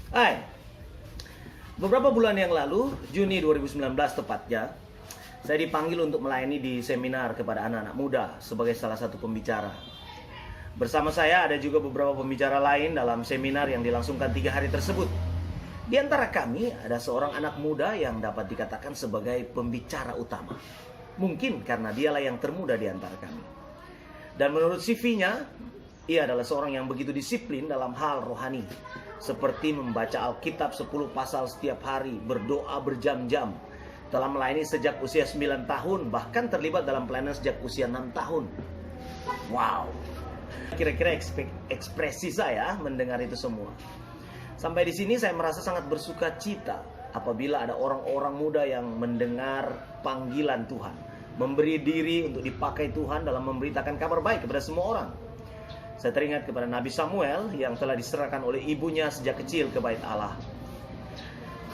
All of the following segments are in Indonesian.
Hai, beberapa bulan yang lalu, Juni 2019 tepatnya, saya dipanggil untuk melayani di seminar kepada anak-anak muda sebagai salah satu pembicara. Bersama saya ada juga beberapa pembicara lain dalam seminar yang dilangsungkan 3 hari tersebut. Di antara kami ada seorang anak muda yang dapat dikatakan sebagai pembicara utama. Mungkin karena dialah yang termuda di antara kami. Dan menurut CV-nya, ia adalah seorang yang begitu disiplin dalam hal rohani. Seperti membaca Alkitab 10 pasal setiap hari, berdoa berjam-jam. Telah melayani sejak usia 9 tahun, bahkan terlibat dalam pelayanan sejak usia 6 tahun. Wow. Kira-kira ekspresi saya mendengar itu semua. Sampai di sini saya merasa sangat bersuka cita apabila ada orang-orang muda yang mendengar panggilan Tuhan, memberi diri untuk dipakai Tuhan dalam memberitakan kabar baik kepada semua orang. Saya teringat kepada Nabi Samuel yang telah diserahkan oleh ibunya sejak kecil ke bait Allah.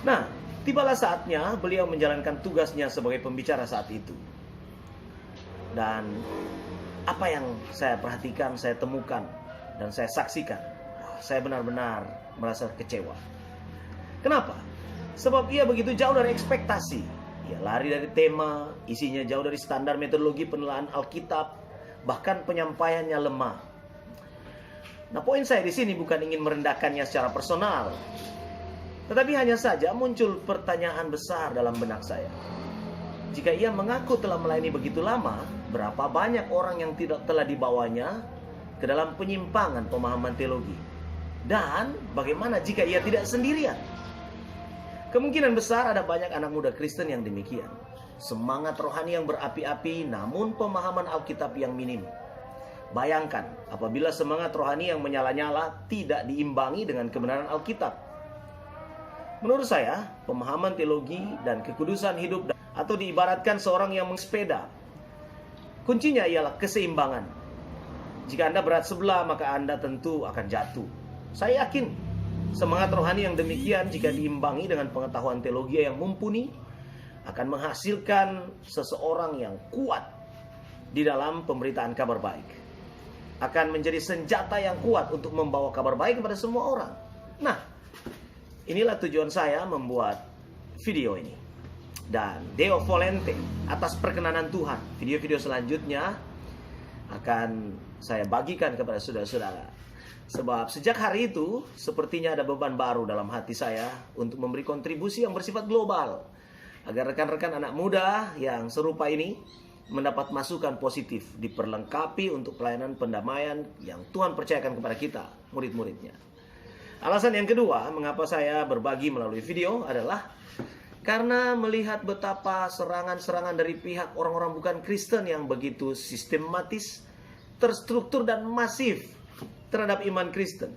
Nah, tibalah saatnya beliau menjalankan tugasnya sebagai pembicara saat itu. Dan apa yang saya perhatikan, saya temukan, dan saya saksikan, saya benar-benar merasa kecewa. Kenapa? Sebab ia begitu jauh dari ekspektasi. Ia lari dari tema, isinya jauh dari standar metodologi penelaahan Alkitab, bahkan penyampaiannya lemah. Nah, poin saya di sini bukan ingin merendahkannya secara personal, tetapi hanya saja muncul pertanyaan besar dalam benak saya. Jika ia mengaku telah melayani begitu lama, berapa banyak orang yang tidak telah dibawanya ke dalam penyimpangan pemahaman teologi? Dan bagaimana jika ia tidak sendirian? Kemungkinan besar ada banyak anak muda Kristen yang demikian. Semangat rohani yang berapi-api, namun pemahaman Alkitab yang minim. Bayangkan apabila semangat rohani yang menyala-nyala tidak diimbangi dengan kebenaran Alkitab. Menurut saya, pemahaman teologi dan kekudusan hidup atau diibaratkan seorang yang bersepeda. Kuncinya ialah keseimbangan. Jika Anda berat sebelah, maka Anda tentu akan jatuh. Saya yakin semangat rohani yang demikian jika diimbangi dengan pengetahuan teologi yang mumpuni akan menghasilkan seseorang yang kuat di dalam pemberitaan kabar baik. Akan menjadi senjata yang kuat untuk membawa kabar baik kepada semua orang. Nah, inilah tujuan saya membuat video ini. Dan Deo Volente, atas perkenanan Tuhan, video-video selanjutnya akan saya bagikan kepada saudara-saudara. Sebab sejak hari itu, sepertinya ada beban baru dalam hati saya untuk memberi kontribusi yang bersifat global. Agar rekan-rekan anak muda yang serupa ini mendapat masukan positif, diperlengkapi untuk pelayanan pendamaian yang Tuhan percayakan kepada kita, murid-muridnya. Alasan yang kedua, mengapa saya berbagi melalui video adalah karena melihat betapa serangan-serangan dari pihak orang-orang bukan Kristen yang begitu sistematis, terstruktur dan masif terhadap iman Kristen.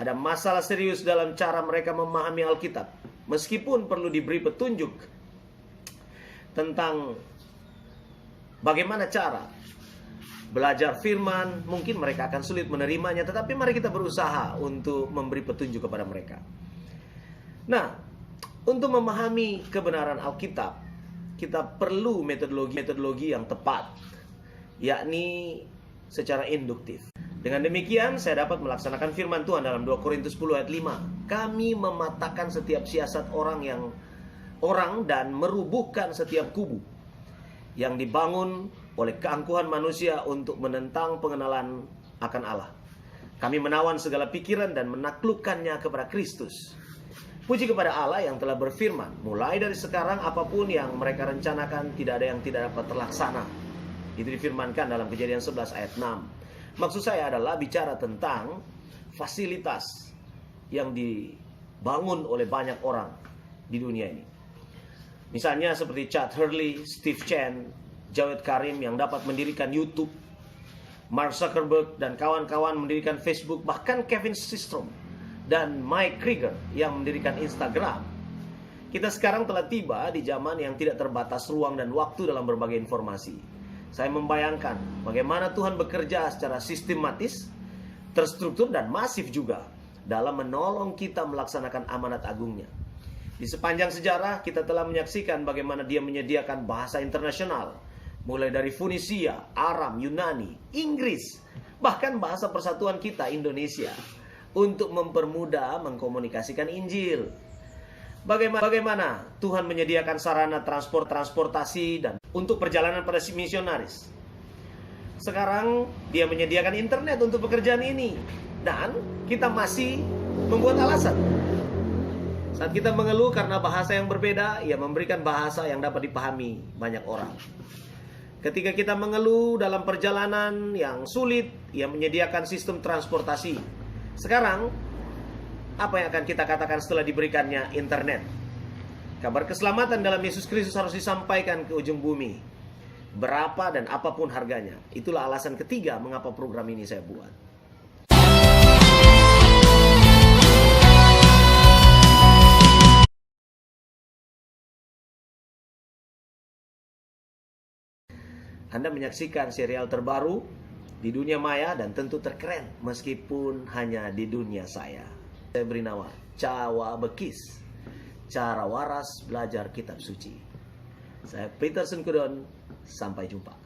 Ada masalah serius dalam cara mereka memahami Alkitab. Meskipun perlu diberi petunjuk tentang bagaimana cara belajar firman, mungkin mereka akan sulit menerimanya, tetapi mari kita berusaha untuk memberi petunjuk kepada mereka. Nah, untuk memahami kebenaran Alkitab, kita perlu metodologi yang tepat, yakni secara induktif. Dengan demikian, saya dapat melaksanakan firman Tuhan dalam 2 Korintus 10 ayat 5. Kami mematahkan setiap siasat orang dan merubuhkan setiap kubu yang dibangun oleh keangkuhan manusia untuk menentang pengenalan akan Allah. Kami menawan segala pikiran dan menaklukkannya kepada Kristus. Puji kepada Allah yang telah berfirman, mulai dari sekarang apapun yang mereka rencanakan tidak ada yang tidak dapat terlaksana. Itu difirmankan dalam Kejadian 11 ayat 6. Maksud saya adalah bicara tentang fasilitas yang dibangun oleh banyak orang di dunia ini. Misalnya seperti Chad Hurley, Steve Chen, Jawed Karim yang dapat mendirikan YouTube, Mark Zuckerberg dan kawan-kawan mendirikan Facebook, bahkan Kevin Systrom dan Mike Krieger yang mendirikan Instagram. Kita sekarang telah tiba di zaman yang tidak terbatas ruang dan waktu dalam berbagai informasi. Saya membayangkan bagaimana Tuhan bekerja secara sistematis, terstruktur dan masif juga dalam menolong kita melaksanakan amanat agungnya. Di sepanjang sejarah kita telah menyaksikan bagaimana Dia menyediakan bahasa internasional, mulai dari Fonisia, Aram, Yunani, Inggris, bahkan bahasa persatuan kita, Indonesia. untuk mempermudah mengkomunikasikan Injil. Bagaimana Tuhan menyediakan sarana transportasi dan untuk perjalanan para misionaris. Sekarang dia menyediakan internet untuk pekerjaan ini. Dan kita masih membuat alasan. Saat kita mengeluh karena bahasa yang berbeda, ia memberikan bahasa yang dapat dipahami banyak orang. Ketika kita mengeluh dalam perjalanan yang sulit, ia menyediakan sistem transportasi. Sekarang, apa yang akan kita katakan setelah diberikannya internet? Kabar keselamatan dalam Yesus Kristus harus disampaikan ke ujung bumi. Berapa dan apapun harganya. Itulah alasan ketiga mengapa program ini saya buat. Anda menyaksikan serial terbaru di dunia maya dan tentu terkeren meskipun hanya di dunia saya. Saya beri nama Cawa Bekis, cara waras belajar kitab suci. Saya Peterson Kudon, sampai jumpa.